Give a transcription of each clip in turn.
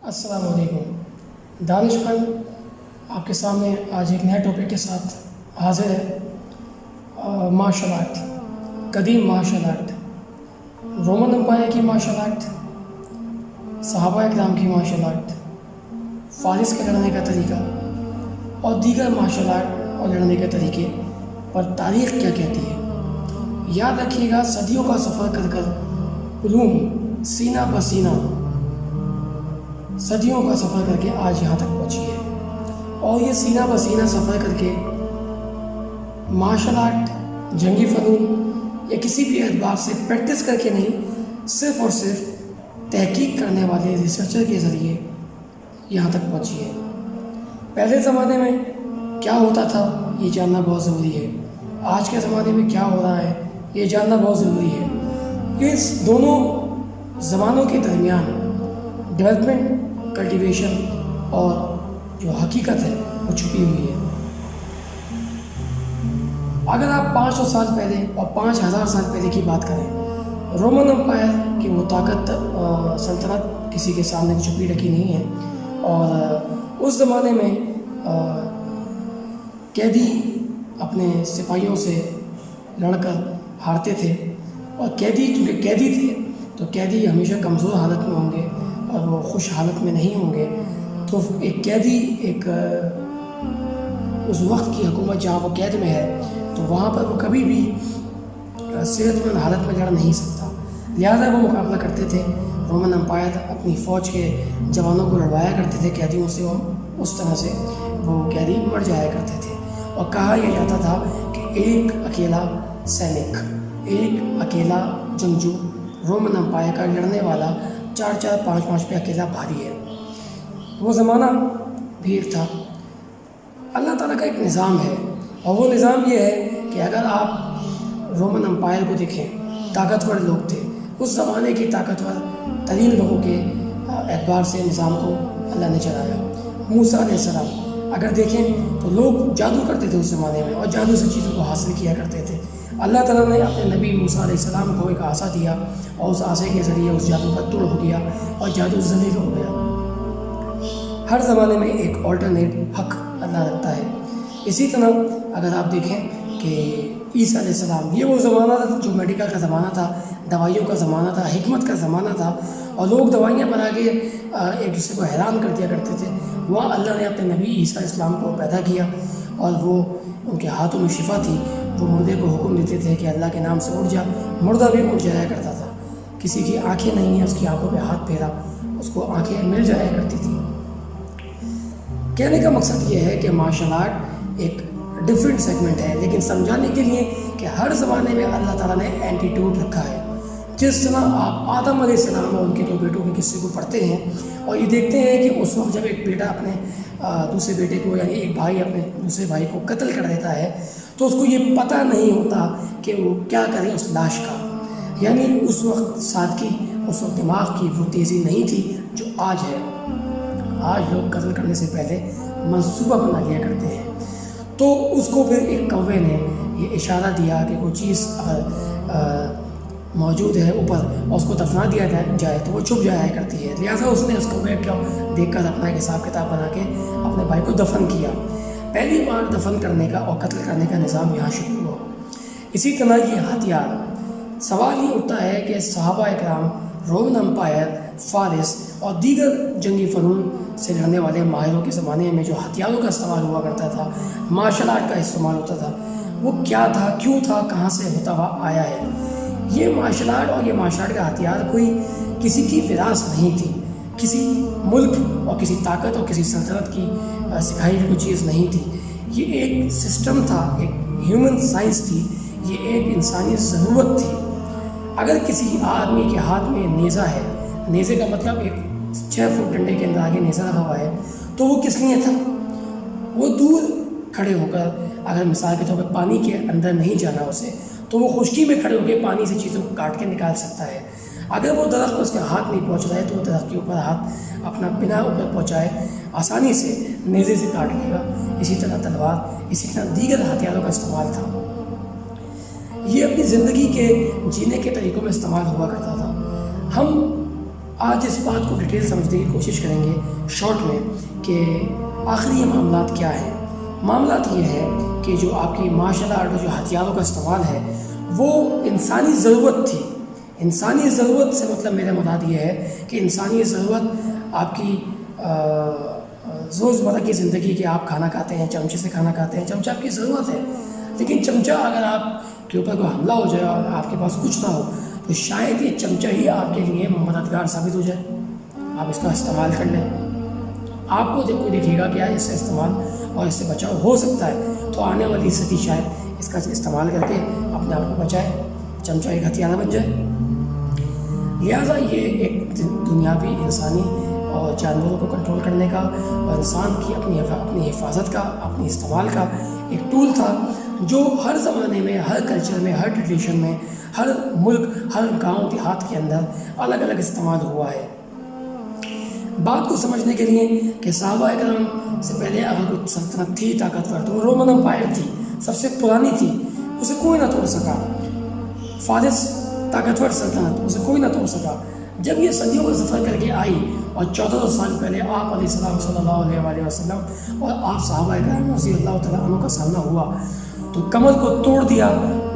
السلام علیکم دانش خان آپ کے سامنے آج ایک نئے ٹاپک کے ساتھ حاضر ہے۔ مارشل آرٹ، قدیم مارشل آرٹ، رومن امپائر کی مارشل آرٹ، صحابہ اکرام کی مارشل آرٹ، فارس کے لڑنے کا طریقہ اور دیگر مارشل آرٹ اور لڑنے کے طریقے پر تاریخ کیا کہتی ہے۔ یاد رکھیے گا، صدیوں کا سفر کر کر علوم سینہ بہ سینہ صدیوں کا سفر کر کے آج یہاں تک پہنچی ہے، اور یہ سینہ بہ سینہ سفر کر کے مارشل آرٹ، جنگی فنون یا کسی بھی اعتبار سے پریکٹس کر کے نہیں، صرف اور صرف تحقیق کرنے والے ریسرچر کے ذریعے یہاں تک پہنچی ہے۔ پہلے زمانے میں کیا ہوتا تھا یہ جاننا بہت ضروری ہے، آج کے زمانے میں کیا ہو رہا ہے یہ جاننا بہت ضروری ہے۔ اس دونوں زمانوں کے درمیان ڈیولپمنٹ، کلٹیویشن اور جو حقیقت ہے وہ چھپی ہوئی ہے۔ اگر آپ 500 سال پہلے اور 5000 سال پہلے کی بات کریں، رومن امپائر کی وہ طاقت، سلطنت کسی کے سامنے چھپی رکھی نہیں ہے، اور اس زمانے میں قیدی اپنے سپاہیوں سے لڑ کر ہارتے تھے، اور قیدی چونکہ قیدی تھے تو قیدی ہمیشہ کمزور حالت میں ہوں گے اور وہ خوش حالت میں نہیں ہوں گے، تو ایک قیدی اس وقت کی حکومت جہاں وہ قید میں ہے تو وہاں پر وہ کبھی بھی صحت مند حالت میں لڑ نہیں سکتا، لہذا وہ مقابلہ کرتے تھے۔ رومن امپائر اپنی فوج کے جوانوں کو لڑوایا کرتے تھے قیدیوں سے، اور اس طرح سے وہ قیدی مر جایا کرتے تھے، اور کہا یہ جاتا تھا کہ ایک اکیلا سینک، ایک اکیلا جنگجو رومن امپائر کا لڑنے والا 4 5 پہ اکیلا بھاری ہے۔ وہ زمانہ بھی ایک تھا۔ اللہ تعالیٰ کا ایک نظام ہے، اور وہ نظام یہ ہے کہ اگر آپ رومن امپائر کو دیکھیں، طاقتور لوگ تھے، اس زمانے کی طاقتور ترین لوگوں کے اعتبار سے نظام کو اللہ نے چلایا۔ موسیٰ علیہ السلام اگر دیکھیں تو لوگ جادو کرتے تھے اس زمانے میں، اور جادو سے چیزوں کو حاصل کیا کرتے تھے۔ اللہ تعالیٰ نے اپنے نبی موسیٰ علیہ السلام کو ایک عصا دیا، اور اس عصے کے ذریعے اس جادو کا توڑ ہو گیا اور جادو ذلیل ہو گیا۔ ہر زمانے میں ایک آلٹرنیٹ حق اللہ رکھتا ہے۔ اسی طرح اگر آپ دیکھیں کہ عیسیٰ علیہ السلام، یہ وہ زمانہ تھا جو میڈیکل کا زمانہ تھا، دوائیوں کا زمانہ تھا، حکمت کا زمانہ تھا، اور لوگ دوائیاں بنا کے ایک دوسرے کو حیران کر دیا کرتے تھے۔ وہاں اللہ نے اپنے نبی عیسیٰ علیہ السلام کو پیدا کیا، اور وہ ان کے ہاتھوں میں شفا تھی۔ وہ مردے کو حکم دیتے تھے کہ اللہ کے نام سے اٹھ جا، مردہ بھی اٹھ جایا کرتا تھا۔ کسی کی آنکھیں نہیں ہیں، اس کی آنکھوں پہ ہاتھ پھیرا، اس کو آنکھیں مل جایا کرتی تھیں۔ کہنے کا مقصد یہ ہے کہ مارشل آرٹ ایک ڈفرینٹ سیگمنٹ ہے، لیکن سمجھانے کے لیے کہ ہر زمانے میں اللہ تعالیٰ نے اینٹیٹیوڈ رکھا ہے۔ جس طرح آپ آدم علیہ السلام اور ان کے 2 بیٹوں کے قصے کو پڑھتے ہیں، اور یہ دیکھتے ہیں کہ اس وقت جب ایک بیٹا اپنے دوسرے بیٹے کو، یعنی ایک بھائی اپنے دوسرے بھائی کو قتل کر دیتا ہے، تو اس کو یہ پتہ نہیں ہوتا کہ وہ کیا کرے اس لاش کا۔ یعنی اس وقت سادگی، اس وقت دماغ کی وہ تیزی نہیں تھی جو آج ہے۔ آج لوگ قتل کرنے سے پہلے منصوبہ بنا لیا کرتے ہیں۔ تو اس کو پھر ایک کوے نے یہ اشارہ دیا کہ کوئی چیز اگر موجود ہے اوپر اور اس کو دفنا دیا جائے تو وہ چھپ جایا کرتی ہے، لہٰذا اس نے اس کوے کو دیکھ کر اپنا ایک حساب کتاب بنا کے اپنے بھائی کو دفن کیا۔ پہلی بار دفن کرنے کا اور قتل کرنے کا نظام یہاں شروع ہوا۔ اسی طرح یہ ہتھیار، سوال یہ اٹھتا ہے کہ صحابہ اکرام، رومن امپائر، فارس اور دیگر جنگی فنون سے لڑنے والے ماہروں کے زمانے میں جو ہتھیاروں کا استعمال ہوا کرتا تھا، مارشل آرٹ کا استعمال ہوتا تھا، وہ کیا تھا، کیوں تھا، کہاں سے ہوتا ہوا آیا ہے۔ یہ مارشل آرٹ اور یہ مارشل آرٹ کا ہتھیار کوئی کسی کی وراثت نہیں تھی، کسی ملک اور کسی طاقت اور کسی سلطنت کی سکھائی ہوئی چیز نہیں تھی۔ یہ ایک سسٹم تھا، ایک ہیومن سائنس تھی، یہ ایک انسانی ضرورت تھی۔ اگر کسی آدمی کے ہاتھ میں نیزہ ہے، نیزے کا مطلب ایک 6 فٹ ڈنڈے کے اندر آگے نیزہ لگا ہوا ہے، تو وہ کس لیے تھا؟ وہ دور کھڑے ہو کر، اگر مثال کے طور پہ پانی کے اندر نہیں جانا اسے، تو وہ خشکی میں کھڑے ہو کے پانی سے چیزوں کو کاٹ کے نکال سکتا ہے۔ اگر وہ درخت اس کے ہاتھ نہیں پہنچ رہا ہے تو وہ درخت کے اوپر ہاتھ اپنا بنا اوپر پہنچائے آسانی سے نیزے سے کاٹ لے گا۔ اسی طرح تلوار، اسی طرح دیگر ہتھیاروں کا استعمال تھا۔ یہ اپنی زندگی کے جینے کے طریقوں میں استعمال ہوا کرتا تھا۔ ہم آج اس بات کو ڈیٹیل سمجھنے کی کوشش کریں گے شارٹ میں کہ آخری یہ معاملات کیا ہیں۔ معاملات یہ ہے کہ جو آپ کی مارشل آرٹ جو ہتھیاروں کا استعمال ہے وہ انسانی ضرورت تھی۔ انسانی ضرورت سے مطلب میرا مراد یہ ہے کہ انسانی ضرورت آپ کی روزمرہ کی زندگی کہ آپ کھانا کھاتے ہیں، چمچے سے کھانا کھاتے ہیں، چمچہ آپ کی ضرورت ہے، لیکن چمچہ اگر آپ کے اوپر کوئی حملہ ہو جائے اور آپ کے پاس کچھ نہ ہو تو شاید یہ چمچہ ہی آپ کے لیے مددگار ثابت ہو جائے، آپ اس کا استعمال کر لیں۔ آپ کو جب کوئی دیکھے گا کہ اس سے استعمال اور اس سے بچاؤ ہو سکتا ہے تو آنے والی صدی شاید اس کا استعمال کر کے اپنے آپ کو بچائے، چمچہ ایک ہتھیار بن جائے۔ لہٰذا یہ ایک دنیاوی انسانی اور جانوروں کو کنٹرول کرنے کا اور انسان کی اپنی حفاظت کا، اپنی استعمال کا ایک ٹول تھا جو ہر زمانے میں، ہر کلچر میں، ہر ٹریڈیشن میں، ہر ملک، ہر گاؤں دیہات کے اندر الگ الگ استعمال ہوا ہے۔ بات کو سمجھنے کے لیے کہ صحابہ اکرام سے پہلے اگر کوئی سلطنت تھی طاقتور تو وہ رومن امپائر تھی، سب سے پرانی تھی، اسے کوئی نہ توڑ سکا۔ فارس طاقتور سلطنت، اسے کوئی نہ توڑ سکا۔ جب یہ صدیوں کا سفر کر کے آئی اور 1400 سال پہلے آپ علیہ السلام صلی اللہ علیہ وآلہ وسلم اور آپ صحابہ اکرام رضی اللہ تعالیٰ عنہ کا سامنا ہوا تو کمر کو توڑ دیا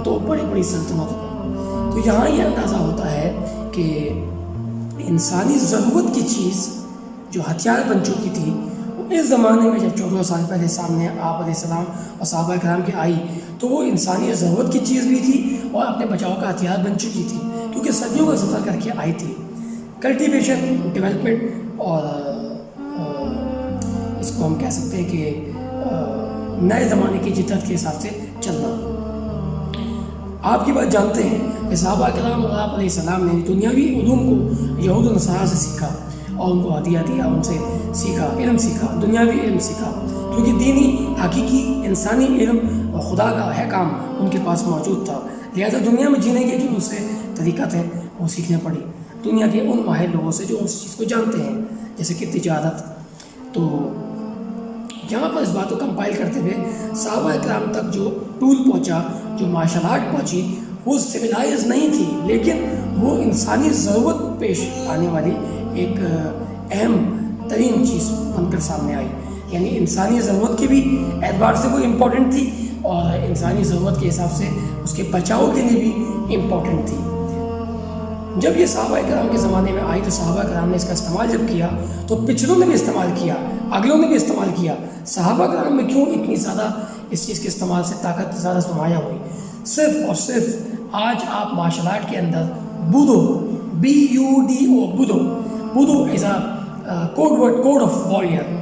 تو بڑی بڑی سلطنتوں کو۔ تو یہاں یہ اندازہ ہوتا ہے کہ انسانی ضرورت کی چیز جو ہتھیار بن چکی تھی وہ اس زمانے میں جب 1400 سال پہلے سامنے آپ علیہ السلام اور صحابہ اکرام کی آئی تو وہ انسانی ضرورت کی چیز بھی تھی اور اپنے بچاؤ کا ہتھیار بن چکی تھی، کیونکہ صدیوں کا سفر کر کے آئی تھی۔ کلٹیویشن، ڈیولپمنٹ اور اس کو ہم کہہ سکتے ہیں کہ نئے زمانے کی جدت کے حساب سے چلنا۔ آپ کی بات جانتے ہیں کہ صحابہ کرام اور آپ علیہ السلام نے دنیاوی علوم کو یہود و نصارہ سے سیکھا اور ان کو عطیہ دیا، ان سے سیکھا، علم سیکھا، دنیاوی علم سیکھا، کیونکہ دینی، حقیقی، انسانی علم اور خدا کا احکام ان کے پاس موجود تھا۔ لہذا دنیا میں جینے کے جو دوسرے طریقہ تھے وہ سیکھنے پڑی دنیا کے ان ماہر لوگوں سے جو اس چیز کو جانتے ہیں، جیسے کہ تجارت۔ تو یہاں پر اس بات کو کمپائل کرتے ہوئے صحابہ اکرام تک جو ٹول پہنچا، جو مارشل آرٹ پہنچی، وہ سویلائز نہیں تھی، لیکن وہ انسانی ضرورت پیش آنے والی ایک اہم ترین چیز بن کر سامنے آئی، یعنی انسانی ضرورت کے بھی اعتبار سے وہ امپورٹنٹ تھی اور انسانی ضرورت کے حساب سے اس کے بچاؤ کے لیے بھی امپورٹنٹ تھی۔ جب یہ صحابہ کرام کے زمانے میں آئی تو صحابہ کرام نے اس کا استعمال جب کیا تو پچھلوں نے بھی استعمال کیا، اگلوں نے بھی استعمال کیا۔ صحابہ کرام میں کیوں اتنی زیادہ اس چیز کے استعمال سے طاقت زیادہ نمایاں ہوئی؟ صرف اور صرف آج آپ مارشل آرٹ کے اندر budo, BUDO، budo is a code word, code of warrior.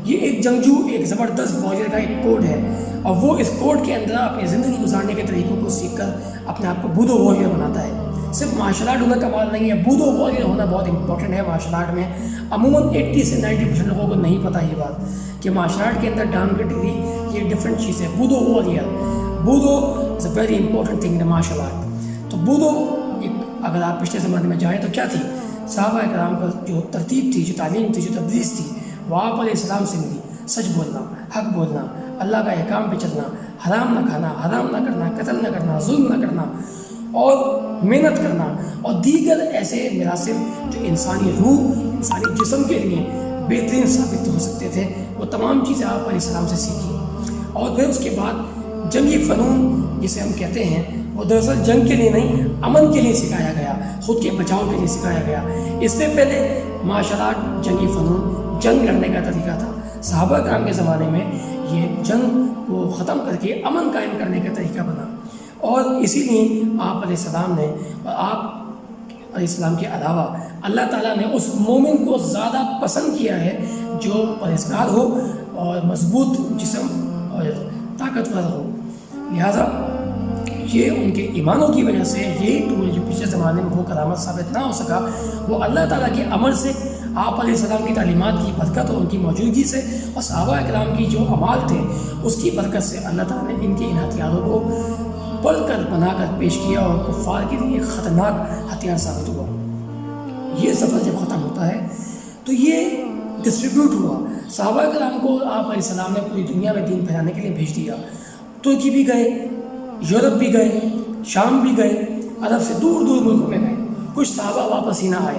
یہ ایک جنگجو، ایک زبردست واریر کا ایک کوڈ ہے اور وہ اس کوڈ کے اندر اپنی زندگی گزارنے کے طریقوں کو سیکھ کر اپنے آپ کو بودو واریر بناتا ہے۔ صرف مارشل آرٹ ہونا کمال نہیں ہے، بودو واریر ہونا بہت امپورٹنٹ ہے مارشل آرٹ میں۔ عموماً 80 سے 90% لوگوں کو نہیں پتہ یہ بات کہ مارشل آرٹ کے اندر ڈاؤن کیٹیگری یہ ڈفرینٹ چیز ہے۔ Budo warrior, budo is a very important thing in martial art. تو بودو ایک اگر آپ پچھلے زمانے میں جائیں تو کیا تھی؟ صحابہ کرام پر جو ترتیب تھی، جو تعلیم تھی، جو تدریس تھی وہ آپ علیہ السلام سے ملی۔ سچ بولنا، حق بولنا، اللہ کا احکام پہ چلنا، حرام نہ کھانا، حرام نہ کرنا، قتل نہ کرنا، ظلم نہ کرنا اور محنت کرنا اور دیگر ایسے مراسم جو انسانی روح، انسانی جسم کے لیے بہترین ثابت ہو سکتے تھے، وہ تمام چیزیں آپ علیہ السلام سے سیکھی۔ اور پھر اس کے بعد جنگی فنون جسے ہم کہتے ہیں وہ دراصل جنگ کے لیے نہیں، امن کے لیے سکھایا گیا، خود کے بچاؤ کے لیے سکھایا گیا۔ اس سے پہلے مارشل آرٹ، جنگی فنون جنگ لڑنے کا طریقہ تھا۔ صحابہ کرام کے زمانے میں یہ جنگ کو ختم کر کے امن قائم کرنے کا طریقہ بنا، اور اسی لیے آپ علیہ السلام نے اور آپ علیہ السلام کے علاوہ اللہ تعالیٰ نے اس مومن کو زیادہ پسند کیا ہے جو پرہیزگار ہو اور مضبوط جسم اور طاقتور ہو۔ لہذا یہ ان کے ایمانوں کی وجہ سے یہی ٹول جو پچھلے زمانے میں وہ کرامت ثابت نہ ہو سکا، وہ اللہ تعالیٰ کے امر سے، آپ علیہ السلام کی تعلیمات کی برکت اور ان کی موجودگی سے اور صحابہ اکرام کی جو اعمال تھے اس کی برکت سے اللہ تعالیٰ نے ان کے ان ہتھیاروں کو پڑھ کر بنا کر پیش کیا اور کفار کے لیے خطرناک ہتھیار ثابت ہوا۔ یہ سفر جب ختم ہوتا ہے تو یہ ڈسٹریبیوٹ ہوا۔ صحابہ کرام کو آپ علیہ السلام نے پوری دنیا میں دین پھیلانے کے لیے بھیج دیا۔ ترکی بھی گئے، یورپ بھی گئے، شام بھی گئے، عرب سے دور دور ملکوں میں گئے۔ کچھ صحابہ واپس ہی نہ آئے،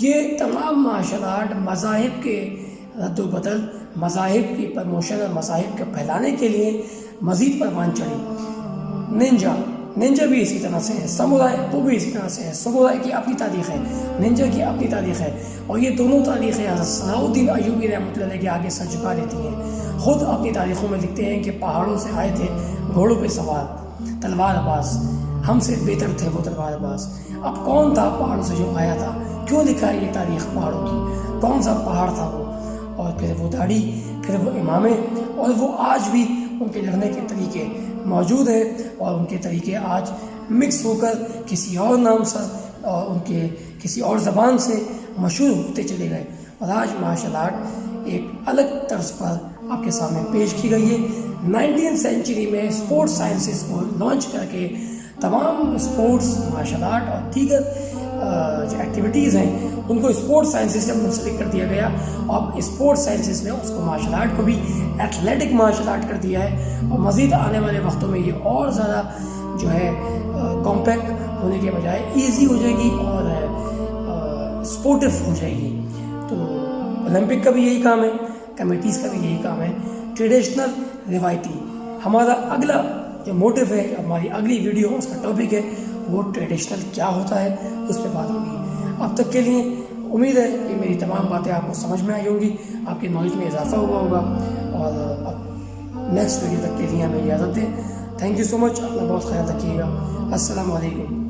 یہ تمام مارشل آرٹ مذاہب کے رد و بدل، مذاہب کی پروموشن اور مذاہب کو پھیلانے کے لیے مزید پروان چڑھی۔ نینجا بھی اسی طرح سے ہے، سمورائے وہ بھی اسی طرح سے ہے۔ سمورائے کی اپنی تاریخ ہے، نینجا کی اپنی تاریخ ہے، اور یہ دونوں تاریخیں حضرت صلاح الدین ایوبی رحمۃ اللہ کے آگے سر جھکا دیتی ہیں۔ خود اپنی تاریخوں میں لکھتے ہیں کہ پہاڑوں سے آئے تھے گھوڑوں پہ سوار، تلوار باز، ہم سے بہتر تھے وہ تلوار باز۔ اب کون تھا پہاڑوں سے جو آیا تھا؟ کیوں لکھا ہے یہ تاریخ پہاڑوں کی؟ کون سا پہاڑ تھا وہ؟ اور پھر وہ داڑھی، پھر وہ امامے، اور وہ آج بھی ان کے لڑنے کے طریقے موجود ہیں، اور ان کے طریقے آج مکس ہو کر کسی اور نام سے اور ان کے کسی اور زبان سے مشہور ہوتے چلے گئے، اور آج مارشل آرٹ ایک الگ طرز پر آپ کے سامنے پیش کی گئی ہے۔ 19 سینچری میں اسپورٹس سائنسز کو لانچ کر کے تمام اسپورٹس، مارشل آرٹ اور دیگر جو ایکٹیویٹیز ہیں ان کو اسپورٹس سائنسز سے منسلک کر دیا گیا، اور اسپورٹس سائنسز نے اس کو مارشل آرٹ کو بھی ایتھلیٹک مارشل آرٹ کر دیا ہے، اور مزید آنے والے وقتوں میں یہ اور زیادہ جو ہے کمپیکٹ ہونے کے بجائے ایزی ہو جائے گی اور اسپورٹیو ہو جائے گی۔ تو اولمپک کا بھی یہی کام ہے، کمیٹیز کا بھی یہی کام ہے، ٹریڈیشنل، روایتی۔ ہمارا اگلا جو موٹیو ہے، ہماری اگلی ویڈیو اس کا ٹاپک ہے وہ ٹریڈیشنل کیا ہوتا ہے، اس پہ بات ہوگی۔ اب تک کے لیے امید ہے کہ میری تمام باتیں آپ کو سمجھ میں آئی ہوں گی، آپ کی نالج میں اضافہ ہوا ہوگا، اور اب نیکسٹ ویڈیو تک کے لیے ہمیں اجازت دیں۔ تھینک یو سو مچ، اپنا بہت خیال رکھیے گا۔ السلام علیکم۔